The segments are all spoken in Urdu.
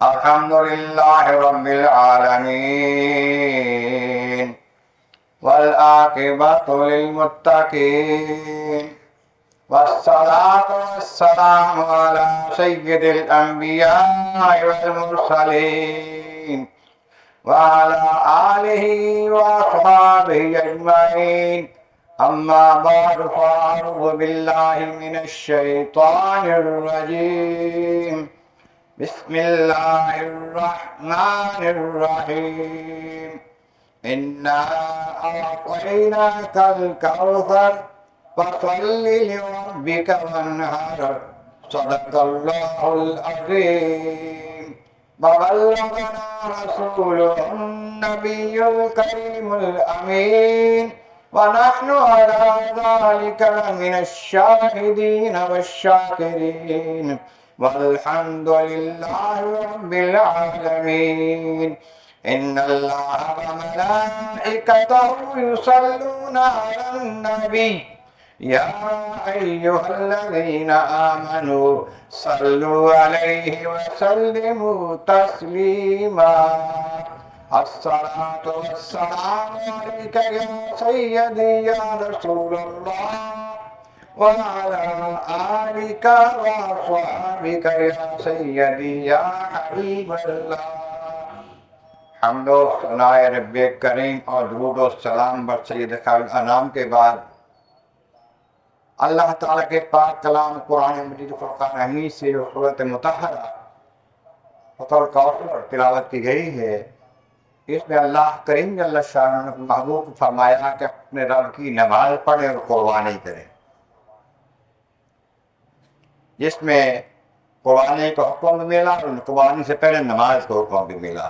الحمد لله رب العالمين والعاقبة للمتقين والصلاة والسلام على سيد الأنبياء والمرسلين وعلى آله وأصحابه أجمعين. أما بعد فأعوذ بالله من الشيطان الرجيم. بسم الله الرحمن الرحيم. إنا أعطيناك الكوثر فصل لربك وانحر. صدق الله العظيم. وبلغنا رسوله النبي الكريم الأمين ونحن على ذلك من الشاهدين والشاكرين والحمد لله رب العالمين. إن الله وملائكته يصلون على النبي يا أيها الذين آمنوا صلوا عليه وسلموا تسليما. الصلاة والسلام عليك يا سيدي يا رسول الله وعلى آلك وأصحابك يا سيدي يا حبيب اللہ. حمد و ثناء رب کریم اور درود و سلام بر سید خیر الانام کے بعد اللہ تعالیٰ کے پاک کلام قرآن مجید فرقان حمید سے جو صورت مطہرہ فطر کوثر تلاوت کی گئی ہے، اس میں اللہ کریم جل شانہ نے محبوب کو فرمایا کہ اپنے رب کی نماز پڑھیں اور قربانی کریں، جس میں قربانی کا حکم بھی ملا اور قربانی سے پہلے نماز کا حکم بھی ملا.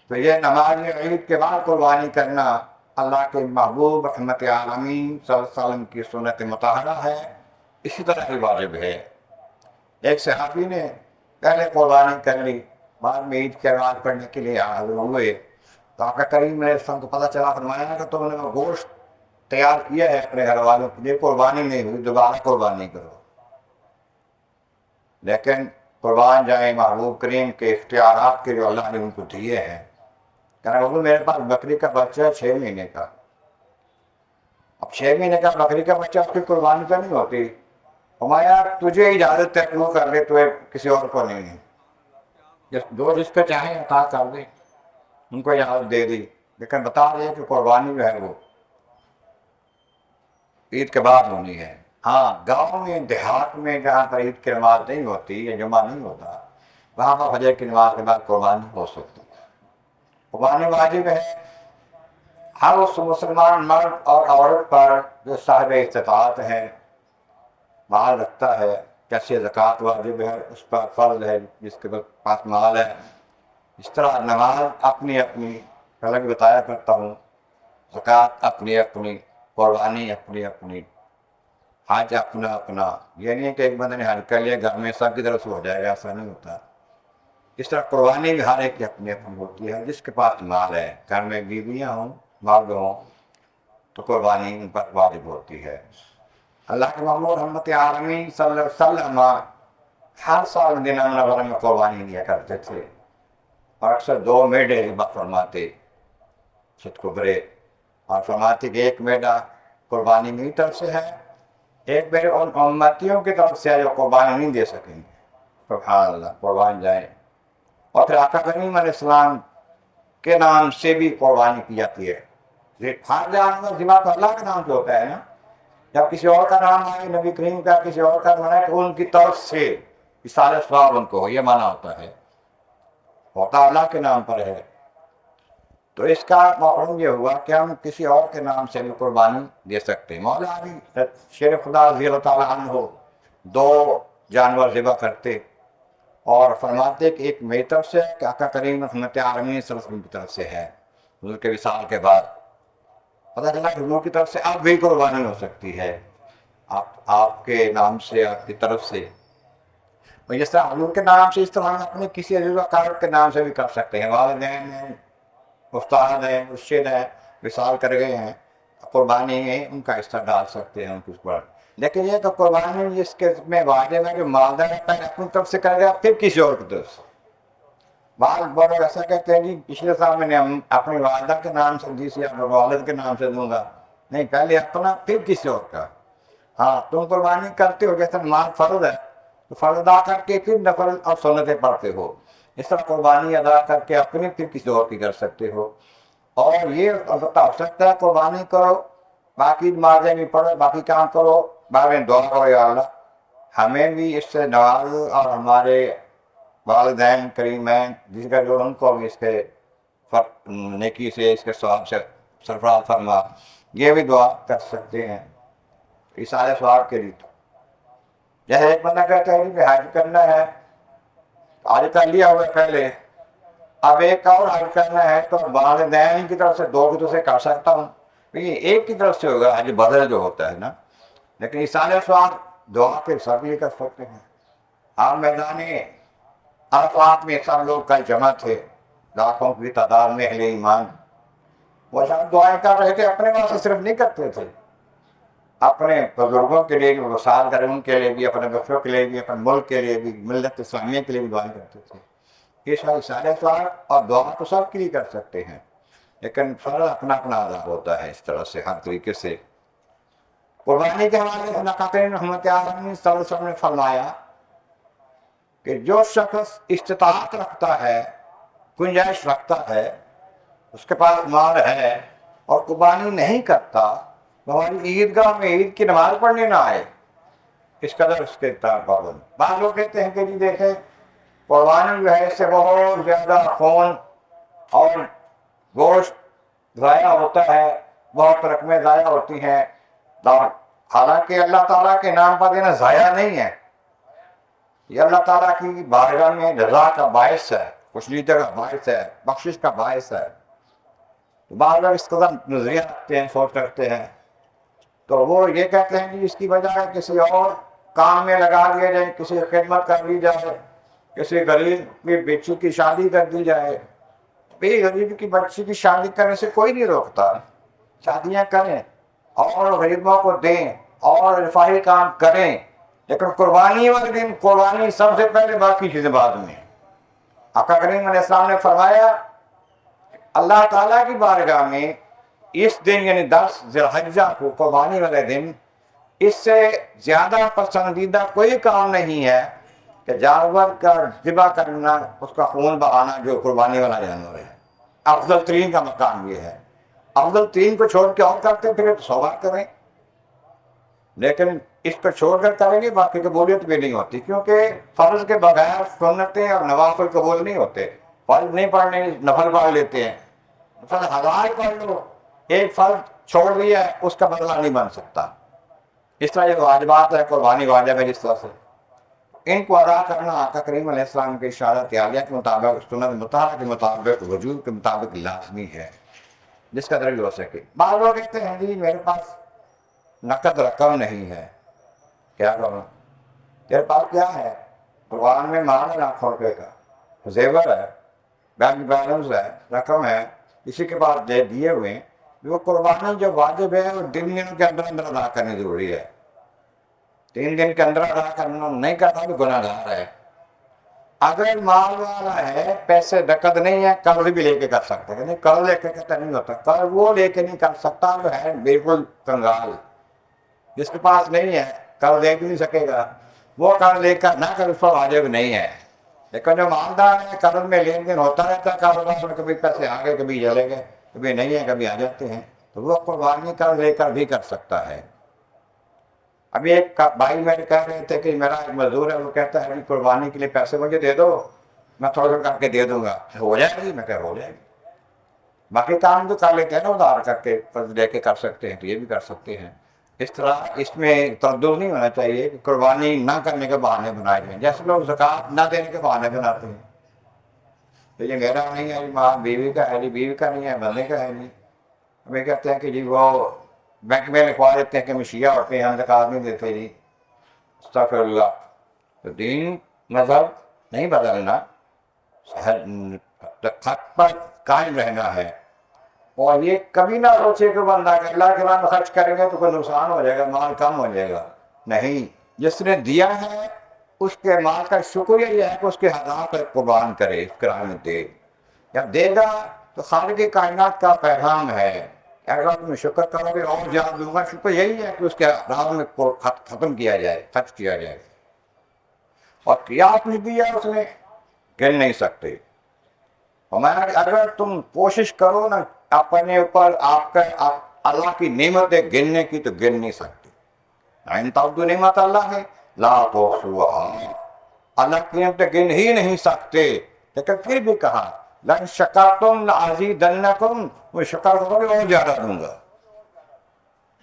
تو یہ نماز عید کے بعد قربانی کرنا اللہ کے محبوب رحمت عالمین صلی اللہ علیہ وسلم کی سنت مطہرہ ہے، اسی طرح ہی واجب ہے. ایک صحابی نے پہلے قربانی کر لی، بعد میں عید کی نماز پڑھنے کے لیے حاضر ہوئے تو آقا کریم علیہ السلام کو پتہ چلا، فرمایا کہ تم نے وہ گوشت تیار کیا ہے اپنے گھر والوں کے لیے، قربانی نہیں ہوئی، دوبارہ قربانی کرو. لیکن قربان جائیں محبوب کریم کے اختیارات کے جو اللہ نے ان کو دیے ہیں. کہنا بابو میرے پاس بکری کا بچہ ہے 6 مہینے کا، اب 6 مہینے کا بکری کا بچہ اس کی قربانی تو نہیں ہوتی. ہمارا تجھے اجازت ہے تو کر لے، تو کسی اور کو نہیں ہے. جس پہ چاہیں عطا کر دے، ان کو اجازت دے دی، لیکن بتا دے کہ قربانی جو ہے وہ عید کے بعد ہونی ہے. ہاں گاؤں میں دیہات میں جہاں پر عید کی نماز نہیں ہوتی یا جمعہ نہیں ہوتا، وہاں پر فجر کی نماز کے بعد قربانی ہو سکتی ہے. قربانی واجب ہے ہر اس مسلمان مرد اور عورت پر جو صاحب استطاعت ہے، مال رکھتا ہے. جیسے زکوٰۃ واجب ہے، اس پر فرض ہے جس کے پاس مال ہے. اس طرح نماز اپنی اپنی الگ بتایا کرتا ہوں، زکوٰۃ اپنی اپنی، قربانی اپنی اپنی، حج اپنا اپنا. یہ نہیں کہ ایک بندے نے حج کر لیا گھر میں سب کی طرف سے ہو جائے گا، ایسا نہیں ہوتا. اس طرح قربانی بھی ہر ایک کی اپنی اپنی ہوتی ہے. جس کے پاس مال ہے، گھر میں بیویاں ہوں مرد ہوں، تو قربانی ان پر واجب ہوتی ہے. اللہ کے محبوب رحمت عالمین صلی اللہ علیہ وسلم ہر سال مدینہ منورہ میں قربانی لیا کرتے تھے، اور اکثر 2 میڈے ذبح فرماتے ست کبرے، اور فرماتے کہ ایک میڈا قربانی میری طرف سے ہے، ایک میرے ان امتیوں کی طرف سے ہے جو قربانی نہیں دے سکیں گے. سبحان اللہ، قربان جائیں. اور پھر آقا کریم علیہ السلام کے نام سے بھی قربانی کی جاتی ہے. ہر جانور ذبح تو اللہ کے نام سے ہوتا ہے نا. جب کسی اور کا نام آئے، نبی کریم کا کسی اور کا نام آئے، تو ان کی طرف سے اصالہ ثواب ان کو ہو، یہ معنی ہوتا ہے. ہوتا اللہ کے نام پر ہے. تو اس کا مفہوم یہ ہوا کہ ہم کسی اور کے نام سے بھی قربانی دے سکتے ہیں. مولا علی شیر خدا رضی اللہ تعالیٰ عنہ 2 جانور ذبح کرتے اور فرماتے کہ ایک میری طرف سے ہے کہ آقا کریم رحمت عالمین صلی اللہ علیہ وسلم کی طرف سے ہے. حضور کے وصال کے بعد پتہ چلا کہ حضور کی طرف سے اب بھی قربانی ہو سکتی ہے، آپ کے نام سے، آپ کی طرف سے. جس طرح حضور کے نام سے، اس طرح ہم اپنے کسی عزیز وقار کے نام سے بھی کر سکتے ہیں. والدین ہیں، استاد ہیں، مرشد ہیں، وصال کر گئے ہیں، قربانی ہے ان کا حصہ ڈال سکتے ہیں ان کے اوپر. لیکن یہ تو قربانی جس کے میں واجب ہے کہ مالدار پہلے اپنی طرف سے کر گیا پھر کسی اور کی طرف سے. بعض بڑے ایسا کہتے ہیں جی پچھلے سال میں نے اپنی والدہ کے نام سے دی تھی، اب والد کے نام سے دوں گا. نہیں، پہلے اپنا پھر کسی اور کا. ہاں تم قربانی کرتے ہو، جیسے نماز فرض ہے تو فرض ادا کر کے پھر نفل اور سنتیں پڑھتے ہو، اس طرح قربانی ادا کر کے اپنی پھر کسی اور کی کر سکتے ہو. اور یہ البتہ ہو سکتا ہے قربانی کرو، باقی نمازیں بھی پڑھو، باقی کام کرو، بعد میں دعا کرو یا اللہ ہمیں بھی اس سے نواز، اور ہمارے والدین کریمین جس کا جو ان کو بھی اس کے نیکی سے، اس کے ثواب سے سرفراز فرما. یہ بھی دعا کر سکتے ہیں سارے ثواب کے لیے. جیسے ایک بندہ کہتا ہے کہ حج کرنا ہے، حج کر لیا ہوا پہلے، اب ایک اور حج کرنا ہے تو والدین کی طرف سے دو کی طرف سے کر سکتا ہوں. یہ ایک کی طرف سے ہوگا حج بدل جو ہوتا ہے نا، لیکن یہ سارے ثواب دعا کے سب یہ کر سکتے ہیں. آپ میدان عرفات میں سب لوگ کل جمع تھے، لاکھوں کی تعداد میں اہل ایمان. وہ سب دعائیں کر رہے تھے، اپنے واسطے صرف نہیں کرتے تھے، اپنے بزرگوں کے لیے بھی، وصال کرنے کے لیے بھی، اپنے بچوں کے لیے بھی، اپنے ملک کے لیے بھی، ملت اسلامیہ کے لیے بھی دعائیں کرتے تھے. یہ سارے سوال اور دعا تو سب کے لیے کر سکتے ہیں، لیکن فرض اپنا اپنا ادا ہوتا ہے اس طرح سے ہر طریقے سے. قربانی کے حوالے سے نقطۂ رحمت عالمین صلی اللہ علیہ وسلم نے فرمایا کہ جو شخص استطاعت رکھتا ہے، گنجائش رکھتا ہے، اس کے پاس مال ہے اور قربانی نہیں کرتا، ہماری عیدگاہ میں عید کی نماز پڑھنے نہ آئے، اس قدر اس کے پابند. بعض لوگ کہتے ہیں کہ جی دیکھیں قربانی جو ہے اس سے بہت زیادہ خون اور گوشت ضائع ہوتا ہے، بہت رقمیں ضائع ہوتی ہیں. حالانکہ اللہ تعالیٰ کے نام پر دینا ضائع نہیں ہے، یہ اللہ تعالیٰ کی بارگاہ میں رضا کا باعث ہے، خوشنودی کا باعث ہے، بخشش کا باعث ہے. بعض لوگ اس قدر نظریہ رکھتے ہیں، سوچ رکھتے ہیں، تو وہ یہ کہتے ہیں کہ اس کی بجائے کسی اور کام میں لگا دیا جائے، کسی خدمت کر دی جائے، کسی غریب کی بچی کی شادی کر دی جائے. بے غریب کی بچی کی شادی کرنے سے کوئی نہیں روکتا، شادیاں کریں اور غریبوں کو دیں اور رفاہی کام کریں، لیکن قربانی والے دن قربانی سب سے پہلے، باقی چیزیں بعد میں. آقا کریم علیہ السلام نے فرمایا اللہ تعالیٰ کی بارگاہ میں اس دن یعنی 10 ذی الحجہ کو، قربانی والے دن، اس سے زیادہ پسندیدہ کوئی کام نہیں ہے کہ جانور کا ذبح کرنا، اس کا خون بہانا جو قربانی والا جانور ہے. افضل ترین کا مقام یہ ہے. افضل ترین کو چھوڑ کے اور کرتے پھر تو 100 بار کریں، لیکن اس کو چھوڑ کر کریں گے باقی قبولیت بھی نہیں ہوتی، کیونکہ فرض کے بغیر سنتیں اور نوافل قبول نہیں ہوتے. فرض نہیں پڑھنے، نفل پڑھ لیتے ہیں، نفل 1000 پڑھ لو، ایک فرض چھوڑ دیا ہے اس کا بدلہ نہیں بن سکتا. اس طرح یہ واجبات ہے، قربانی واجب ہے، جس طرح سے ان کو ادا کرنا آقا کریم علیہ السلام کی اشارت عالیہ کے مطابق، سنت مطہرہ کے مطابق، وجوب کے مطابق لازمی ہے، جس کا ذریعہ ہو سکے. بعض لوگ کہتے ہیں جی میرے پاس نقد رقم نہیں ہے، کیا کروں؟ تیرے پاس کیا ہے؟ قرآن میں مال ہے ₹1,00,000 کا، زیور ہے، بینک بیلنس ہے، رقم ہے، کسی کے پاس دے دیے ہوئے. وہ قربانی جو واجب ہے وہ 3 دنوں کے اندر اندر ادا کرنی ضروری ہے. 3 دن کے اندر ادا کرنا نہیں کرتا تو گناہ گار ہے. اگر مال والا ہے، پیسے نقد نہیں ہے، قرض بھی لے کے کر سکتا ہے، قرض لے کے کہتا نہیں ہوتا، قرض وہ لے کے نہیں کر سکتا جو ہے بالکل کنگال، جس کے پاس نہیں ہے، قرض لے بھی نہیں سکے گا، وہ قرض لے کر نہ کر اس پر واجب نہیں ہے. لیکن جو مالدار ہے، قرض میں لین دین ہوتا رہتا ہے، کاروبار میں کبھی پیسے آ گئے، کبھی چلے گئے، کبھی نہیں ہے، کبھی آ جاتے ہیں، تو وہ قربانی قرض لے کر بھی کر سکتا ہے. ابھی ایک بھائی میرے کہہ رہے تھے کہ میرا ایک مزدور ہے، وہ کہتا ہے قربانی کے لیے پیسے مجھے دے دو، میں تھوڑا کر کے دے دوں گا، ہو جائے گی؟ میں ہو جائے گی. باقی کام تو کر لیتے ہیں نا، ادھار کر کے قرض لے کے کر سکتے ہیں، تو یہ بھی کر سکتے ہیں. اس طرح اس میں تردد نہیں ہونا چاہیے کہ قربانی نہ کرنے کے بہانے بنائے جائیں، جیسے لوگ زکوٰۃ نہ دینے کے بہانے بناتے ہیں. تو یہ میرا نہیں ہے، ماں بیوی کا ہے، بیوی کا نہیں ہے، بندے کا ہے نہیں. ہمیں کہتے ہیں کہ جی وہ بینک میں لکھوا دیتے ہیں کہ ہم شیعہ ہوتے ہیں، ہم زکوٰۃ نہیں دیتے جی. استغفر اللہ. تو دین مذہب نہیں بدلنا، خط پر قائم رہنا ہے. اور یہ کبھی نہ سوچے کہ بندہ کہ اللہ کے نام خرچ کریں گے تو کوئی نقصان ہو جائے گا، مال کم ہو جائے گا. نہیں، جس نے دیا ہے اس کے مال کا شکریہ یہ ہے کہ اس کے ہزار پر قربان کرے، اس کرام میں دے. جب دے گا تو خالق کائنات کا پیغام ہے کہ اگر تم شکر کرو گے اور زیادہ دوں گا. شکر یہی ہے کہ اس کے راہ میں ختم کیا جائے، خرچ کیا جائے. اور کیا کچھ دیا اس نے گن نہیں سکتے. اگر تم کوشش کرو نا اپنے اوپر اللہ کی نعمتیں گننے کی تو گن نہیں سکتے. ان تعدوا نعمت اللہ ہے لا تحصوها. اللہ کی نعمتیں گن ہی نہیں سکتے. لیکن پھر بھی کہا لئن شکرتم لازیدنکم، میں شکر کرو گے اور زیادہ دوں گا.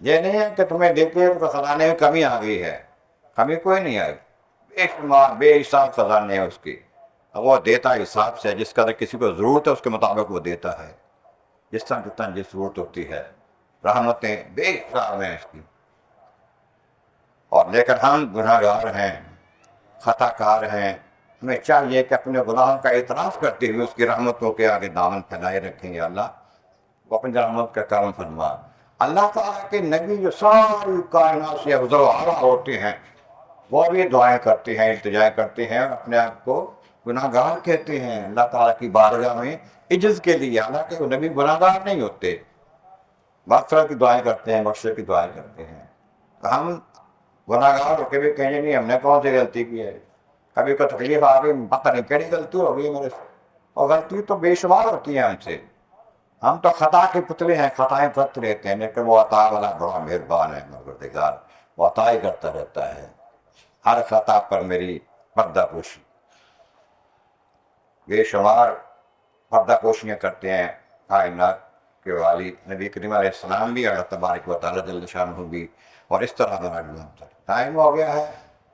یہ نہیں ہے کہ تمہیں دیتے تو خزانے میں کمی آ گئی ہے. کمی کوئی نہیں آئی. بے شمار بے حساب خزانے ہیں اس کی. وہ دیتا حساب سے، جس قدر کسی کو ضرورت ہے اس کے مطابق وہ دیتا ہے، جس طرح جتنا جس ضرورت ہوتی ہے. رحمتیں بے حساب ہیں اس کی. اور لیکن ہم گناہ گار ہیں، خطا کار ہیں. ہمیں چاہیے کہ اپنے گناہوں کا اعتراف کرتے ہوئے اس کی رحمتوں کے آگے دامن پھیلائے رکھیں. گے اللہ وہ اپنی رحمت کا کرم فرما. اللہ تعالیٰ کے نبی جو ساری کائنات سے افضل و اعلیٰ ہوتے ہیں وہ بھی دعائیں کرتے ہیں، التجا کرتے ہیں، اور اپنے آپ کو گناہ گار کہتے ہیں اللہ تعالیٰ کی بارگاہ میں عجز کے لیے. حالانکہ وہ نبی گناہ گار نہیں ہوتے، مغفرت کی دعائیں کرتے ہیں، بخشش کی دعائیں کرتے ہیں. ہم گناہ گار ہو کے بھی کہیں نہیں ہم نے کون سی غلطی کی ہے. کبھی کوئی تکلیف آ گئی، پتہ نہیں کیڑی غلطی ہو گئی میرے سے. اور غلطی تو بے شمار ہوتی ہیں ہم سے. ہم تو خطا کے پتلے ہیں، خطائیں کرتے رہتے ہیں. لیکن وہ عطا والا بڑا مہربان ہے، پروردگار. وہ عطا ہی کرتا رہتا ہے. ہر خطا پر میری پردہ پوشی. بے شمار پردہ پوشیاں کرتے ہیں کائنات کے والی نبی کریم علیہ السلام بھی، اللہ تبارک و تعالیٰ جل شانہ بھی. اور اس طرح ہمارا ٹائم ہو گیا ہے.